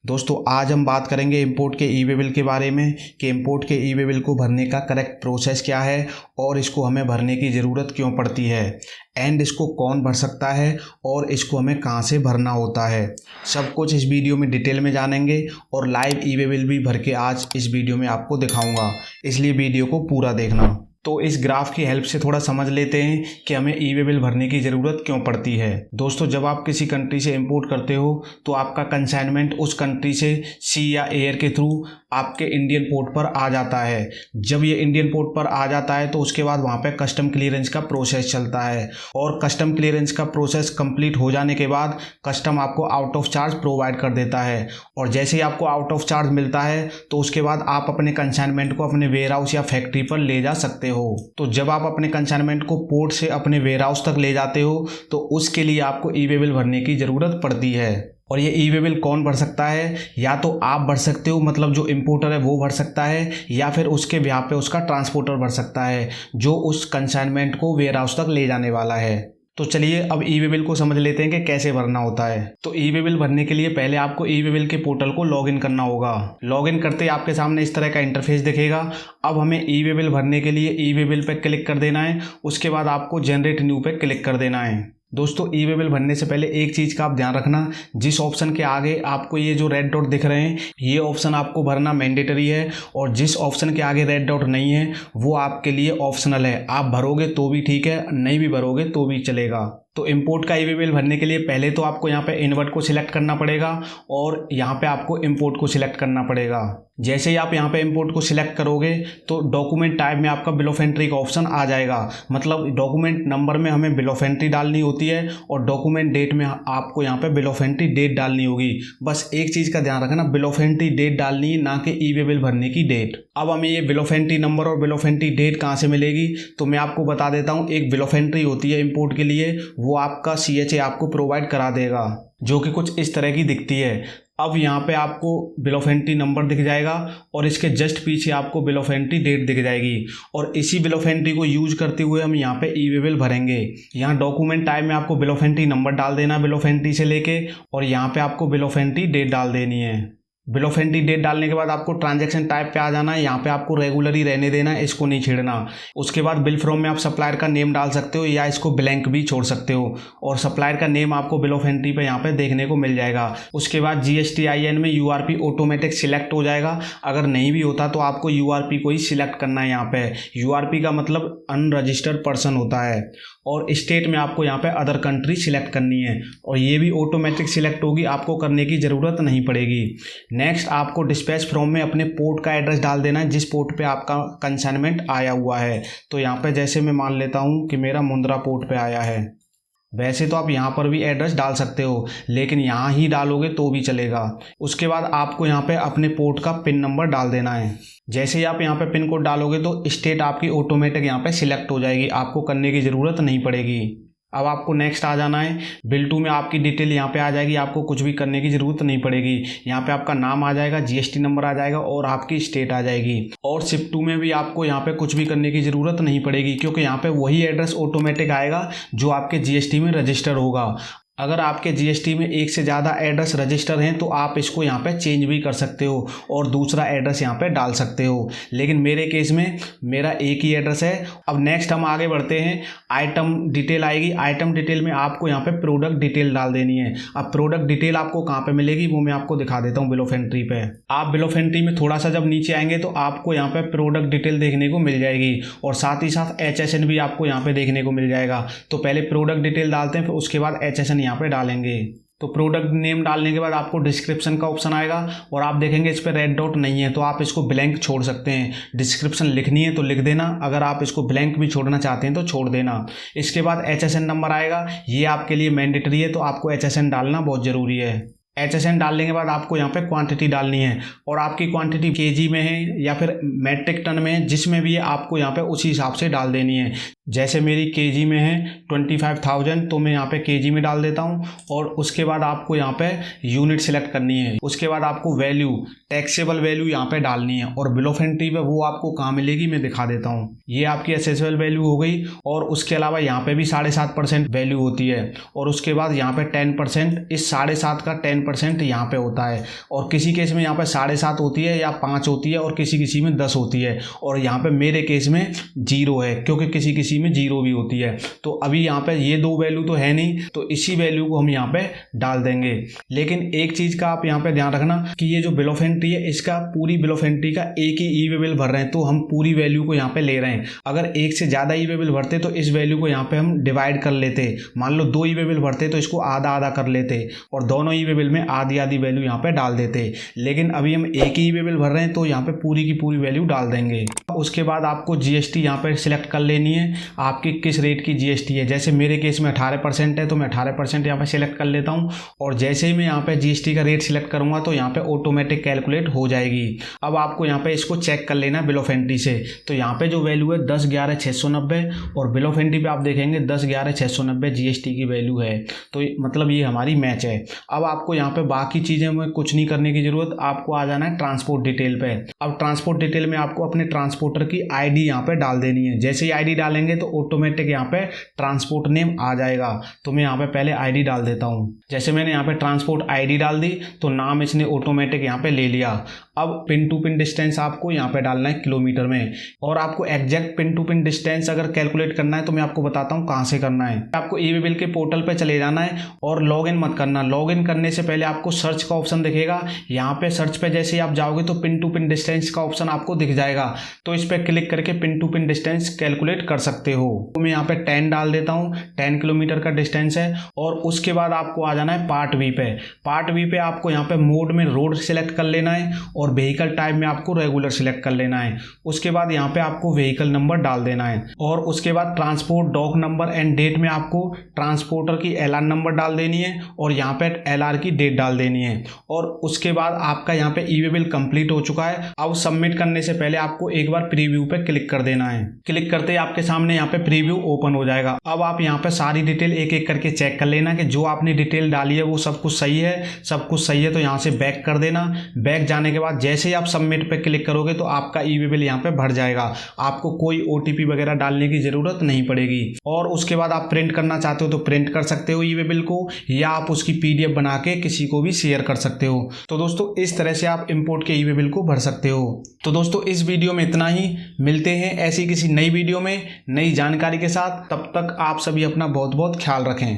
दोस्तों आज हम बात करेंगे इंपोर्ट के ई वे बिल के बारे में कि इंपोर्ट के ई वे बिल को भरने का करेक्ट प्रोसेस क्या है और इसको हमें भरने की ज़रूरत क्यों पड़ती है एंड इसको कौन भर सकता है और इसको हमें कहाँ से भरना होता है। सब कुछ इस वीडियो में डिटेल में जानेंगे और लाइव ई वे बिल भी भर के आज इस वीडियो में आपको दिखाऊंगा, इसलिए वीडियो को पूरा देखना। तो इस ग्राफ की हेल्प से थोड़ा समझ लेते हैं कि हमें ई वे बिल भरने की ज़रूरत क्यों पड़ती है। दोस्तों जब आप किसी कंट्री से इंपोर्ट करते हो तो आपका कंसाइनमेंट उस कंट्री से सी या एयर के थ्रू आपके इंडियन पोर्ट पर आ जाता है। जब ये इंडियन पोर्ट पर आ जाता है तो उसके बाद वहाँ पे कस्टम क्लियरेंस का प्रोसेस चलता है और कस्टम क्लियरेंस का प्रोसेस कंप्लीट हो जाने के बाद कस्टम आपको आउट ऑफ चार्ज प्रोवाइड कर देता है और जैसे ही आपको आउट ऑफ चार्ज मिलता है तो उसके बाद आप अपने कंसाइनमेंट को अपने वेयर हाउस या फैक्ट्री पर ले जा सकते हो। तो जब आप अपने कंसाइनमेंट को पोर्ट से अपने वेयर हाउस तक ले जाते हो तो उसके लिए आपको ई वे बिल भरने की ज़रूरत पड़ती है। और ये ई वे बिल कौन भर सकता है? या तो आप भर सकते हो, मतलब जो इंपोर्टर है वो भर सकता है, या फिर उसके ब्याह पे उसका ट्रांसपोर्टर भर सकता है जो उस कंसाइनमेंट को वेयर हाउस तक ले जाने वाला है। तो चलिए अब ई वे बिल को समझ लेते हैं कि कैसे भरना होता है। तो ई वे बिल भरने के लिए पहले आपको ई वे बिल के पोर्टल को लॉगिन करना होगा। लॉगिन करते ही आपके सामने इस तरह का इंटरफेस दिखेगा। अब हमें ई वे बिल भरने के लिए ई वे बिल पे क्लिक कर देना है, उसके बाद आपको जनरेट न्यू पे क्लिक कर देना है। दोस्तों ई वे बिल भरने से पहले एक चीज़ का आप ध्यान रखना, जिस ऑप्शन के आगे आपको ये जो रेड डॉट दिख रहे हैं ये ऑप्शन आपको भरना मैंडेटरी है और जिस ऑप्शन के आगे रेड डॉट नहीं है वो आपके लिए ऑप्शनल है। आप भरोगे तो भी ठीक है, नहीं भी भरोगे तो भी चलेगा। तो इंपोर्ट का ई वे बिल भरने के लिए पहले तो आपको यहाँ पे इन्वर्ट को सिलेक्ट करना पड़ेगा और यहाँ पे आपको इंपोर्ट को सिलेक्ट करना पड़ेगा। जैसे ही आप यहाँ पे इंपोर्ट को सिलेक्ट करोगे तो डॉक्यूमेंट टाइप में आपका बिल ऑफ एंट्री का ऑप्शन आ जाएगा। मतलब डॉक्यूमेंट नंबर में हमें बिल ऑफ एंट्री डालनी होती है और डॉक्यूमेंट डेट में आपको यहाँ पे बिल ऑफ एंट्री डेट डालनी होगी। बस एक चीज़ का ध्यान रखना, बिल ऑफ एंट्री डेट डालनी है, ना कि ई वे बिल भरने की डेट। अब हमें ये बिल ऑफ एंट्री नंबर और बिल ऑफ एंट्री डेट कहाँ से मिलेगी तो मैं आपको बता देता हूँ। एक बिल ऑफ एंट्री होती है इंपोर्ट के लिए, वो आपका CHA आपको प्रोवाइड करा देगा जो कि कुछ इस तरह की दिखती है। अब यहाँ पे आपको बिल ऑफ एंट्री नंबर दिख जाएगा और इसके जस्ट पीछे आपको बिल ऑफ एंट्री डेट दिख जाएगी और इसी बिल ऑफ एंट्री को यूज करते हुए हम यहाँ पे ई वे बिल भरेंगे। यहाँ डॉक्यूमेंट टाइप में आपको बिल ऑफ एंट्री नंबर डाल देना बिल ऑफ एंट्री से लेके और यहाँ पे आपको बिल ऑफ एंट्री डेट डाल देनी है। बिल ऑफ एंट्री डेट डालने के बाद आपको ट्रांजैक्शन टाइप पे आ जाना है। यहाँ पे आपको रेगुलर ही रहने देना है, इसको नहीं छेड़ना। उसके बाद बिल फ्रॉम में आप सप्लायर का नेम डाल सकते हो या इसको ब्लैंक भी छोड़ सकते हो और सप्लायर का नेम आपको बिल ऑफ एंट्री पे यहाँ पे देखने को मिल जाएगा। उसके बाद GSTIN में URP ऑटोमेटिक सिलेक्ट हो जाएगा। अगर नहीं भी होता तो आपको URP को ही सिलेक्ट करना है। यहाँ पे URP का मतलब अनरजिस्टर्ड पर्सन होता है और स्टेट में आपको यहाँ पे अदर कंट्री सिलेक्ट करनी है और ये भी ऑटोमेटिक सिलेक्ट होगी, आपको करने की ज़रूरत नहीं पड़ेगी। नेक्स्ट आपको डिस्पैच फ्रॉम में अपने पोर्ट का एड्रेस डाल देना है जिस पोर्ट पे आपका कंसाइनमेंट आया हुआ है। तो यहाँ पे जैसे मैं मान लेता हूँ कि मेरा मुंद्रा पोर्ट पे आया है। वैसे तो आप यहाँ पर भी एड्रेस डाल सकते हो लेकिन यहाँ ही डालोगे तो भी चलेगा। उसके बाद आपको यहाँ पे अपने पोर्ट का पिन नंबर डाल देना है। जैसे ही आप यहाँ पे पिन कोड डालोगे तो स्टेट आपकी ऑटोमेटिक यहाँ पे सिलेक्ट हो जाएगी, आपको करने की ज़रूरत नहीं पड़ेगी। अब आपको नेक्स्ट आ जाना है। बिल 2 में आपकी डिटेल यहाँ पे आ जाएगी, आपको कुछ भी करने की ज़रूरत नहीं पड़ेगी। यहाँ पे आपका नाम आ जाएगा, GST नंबर आ जाएगा और आपकी स्टेट आ जाएगी। और शिफ्ट 2 में भी आपको यहाँ पे कुछ भी करने की ज़रूरत नहीं पड़ेगी क्योंकि यहाँ पे वही एड्रेस ऑटोमेटिक आएगा जो आपके GST में रजिस्टर होगा। अगर आपके GST में एक से ज़्यादा एड्रेस रजिस्टर हैं तो आप इसको यहाँ पे चेंज भी कर सकते हो और दूसरा एड्रेस यहाँ पे डाल सकते हो, लेकिन मेरे केस में मेरा एक ही एड्रेस है। अब नेक्स्ट हम आगे बढ़ते हैं। आइटम डिटेल आएगी। आइटम डिटेल में आपको यहाँ पे प्रोडक्ट डिटेल डाल देनी है। अब प्रोडक्ट डिटेल आपको कहाँ पे मिलेगी वो मैं आपको दिखा देता हूँ। बिल ऑफ एंट्री पे आप बिल ऑफ एंट्री में थोड़ा सा जब नीचे आएंगे तो आपको यहाँ पे प्रोडक्ट डिटेल देखने को मिल जाएगी और साथ ही साथ HSN भी आपको यहाँ पे देखने को मिल जाएगा। तो पहले प्रोडक्ट डिटेल डालते हैं, फिर उसके बाद HSN यहाँ पे डालेंगे। तो प्रोडक्ट नेम डालने के बाद आपको डिस्क्रिप्शन का ऑप्शन आएगा और आप देखेंगे इस पर रेड डॉट नहीं है तो आप इसको ब्लैंक छोड़ सकते हैं। डिस्क्रिप्शन लिखनी है तो लिख देना, अगर आप इसको ब्लैंक भी छोड़ना चाहते हैं तो छोड़ देना। इसके बाद HSN नंबर आएगा, ये आपके लिए मैंडेटरी है तो आपको HSN डालना बहुत ज़रूरी है। HSN डालने के बाद आपको यहाँ पे क्वांटिटी डालनी है और आपकी क्वांटिटी केजी में है या फिर मैट्रिक टन में है, जिसमें भी है आपको यहाँ पे उसी हिसाब से डाल देनी है। जैसे मेरी केजी में है 25,000 तो मैं यहाँ पे केजी में डाल देता हूँ और उसके बाद आपको यहाँ पे यूनिट सिलेक्ट करनी है। उसके बाद आपको वैल्यू, टैक्सेबल वैल्यू यहाँ पे डालनी है और बिल ऑफ एंट्री पे वो आपको कहाँ मिलेगी मैं दिखा देता हूँ। ये आपकी असेसेबल वैल्यू हो गई और उसके अलावा यहाँ पे भी 7.5% वैल्यू होती है और उसके बाद यहाँ पे 10%, इस 7.5 का 10% 10% यहाँ पे होता है, और किसी केस में यहाँ पे 7.5 होती है या 5 होती है, और किसी किसी में 10 होती है, और यहाँ पे मेरे केस में 0 है क्योंकि किसी किसी में 0 भी होती है। तो अभी यहाँ पे ये 2 वैल्यू तो है नहीं, तो इसी वैल्यू को हम यहाँ पे डाल देंगे। लेकिन एक चीज़ का आप यहाँ पे ध्यान रखना कि ये जो बिल ऑफ एंट्री है, इसका पूरी बिल ऑफ एंट्री का एक ही ई वे बिल भर रहे हैं, तो हम पूरी वैल्यू को यहाँ पे ले रहे हैं। अगर एक से ज़्यादा ई वे बिल भरते तो इस वैल्यू को यहाँ पे हम डिवाइड कर लेते। मान लो 2 ई वे बिल भरते तो इसको आधा आधा कर लेते और दोनों ई वे बिल में आधी आधी वैल्यू यहाँ पे डाल देते। लेकिन अभी हम एक ही ई वे बिल भर रहे हैं, तो यहाँ पे पूरी की पूरी वैल्यू डाल देंगे। उसके बाद आपको जीएसटी यहाँ पर सिलेक्ट कर लेनी है, आपकी किस रेट की जीएसटी है। जैसे मेरे केस में 18% है, तो मैं 18% यहाँ पे सिलेक्ट कर लेता हूँ, और जैसे ही मैं यहाँ पे जीएसटी का रेट सिलेक्ट करूँगा तो यहाँ पे ऑटोमेटिक कैलकुलेट हो जाएगी। अब आपको यहाँ पे इसको चेक कर लेना है बिल ऑफ एंट्री से। तो यहाँ पे जो वैल्यू है 10/11/690, और बिल ऑफ एंट्री पे आप देखेंगे 10/11/690 जीएसटी की वैल्यू है। तो मतलब ये हमारी मैच है। अब आपको यहाँ पे बाकी चीज़ें में कुछ नहीं करने की ज़रूरत, आपको आ जाना है ट्रांसपोर्ट डिटेल पे। अब ट्रांसपोर्ट डिटेल में आपको अपने ट्रांसपोर्टर की आईडी यहाँ पे डाल देनी है। जैसे ही आईडी डालेंगे तो ऑटोमेटिक यहाँ पे ट्रांसपोर्ट नेम आ जाएगा। तो मैं यहाँ पे पहले आईडी डाल देता हूँ। जैसे मैंने यहाँ पे ट्रांसपोर्ट आईडी डाल दी तो नाम इसने ऑटोमेटिक यहाँ पे ले लिया। अब पिन टू पिन डिस्टेंस आपको यहाँ पे डालना है किलोमीटर में, और आपको exact pin to pin distance अगर कैलकुलेट करना है तो मैं आपको बताता हूँ कहाँ से करना है। आपको ई वे बिल के पोर्टल पे चले जाना है और लॉगिन मत करना। लॉगिन करने से पहले आपको सर्च का ऑप्शन दिखेगा। यहाँ पे सर्च पे जैसे ही आप जाओगे तो पिन टू पिन डिस्टेंस का ऑप्शन आपको दिख जाएगा, तो इस पर क्लिक करके pin to pin distance calculate कर सकते हो। तो मैं यहाँ पे 10 डाल देता हूँ, 10 किलोमीटर का डिस्टेंस है। और उसके बाद आपको आ जाना है पार्ट वी पे। पार्ट वी पे आपको यहाँ पे मोड में रोड सिलेक्ट कर लेना है, और व्हीकल टाइप में आपको रेगुलर सिलेक्ट कर लेना है। उसके बाद यहाँ पे आपको व्हीकल नंबर डाल देना है, और उसके बाद transport dock number and date में आपको ट्रांसपोर्टर की एलआर नंबर डाल देनी है, और यहाँ पे एलआर की डेट डाल देनी है। और उसके बाद आपका यहाँ पे ई वे बिल कंप्लीट हो चुका है। अब सबमिट करने से पहले आपको एक बार प्रीव्यू पे क्लिक कर देना है। क्लिक करते ही आपके सामने यहाँ पे प्रीव्यू ओपन हो जाएगा। अब आप यहाँ पे सारी डिटेल एक एक करके चेक कर लेना कि जो आपने डिटेल डाली है वो सब कुछ सही है। सब कुछ सही है तो यहाँ से बैक कर देना। बैक जाने के बाद जैसे ही आप सबमिट पे क्लिक करोगे तो आपका ई वे बिल यहाँ पे भर जाएगा। आपको कोई ओटीपी वगैरह डालने की जरूरत नहीं पड़ेगी। और उसके बाद आप प्रिंट करना चाहते हो तो प्रिंट कर सकते हो ई वे बिल को, या आप उसकी पीडीएफ बना के किसी को भी शेयर कर सकते हो। तो दोस्तों इस तरह से आप इंपोर्ट के ई वे बिल को भर सकते हो। तो दोस्तों इस वीडियो में इतना ही। मिलते हैं ऐसी किसी नई वीडियो में नई जानकारी के साथ। तब तक आप सभी अपना बहुत बहुत ख्याल रखें।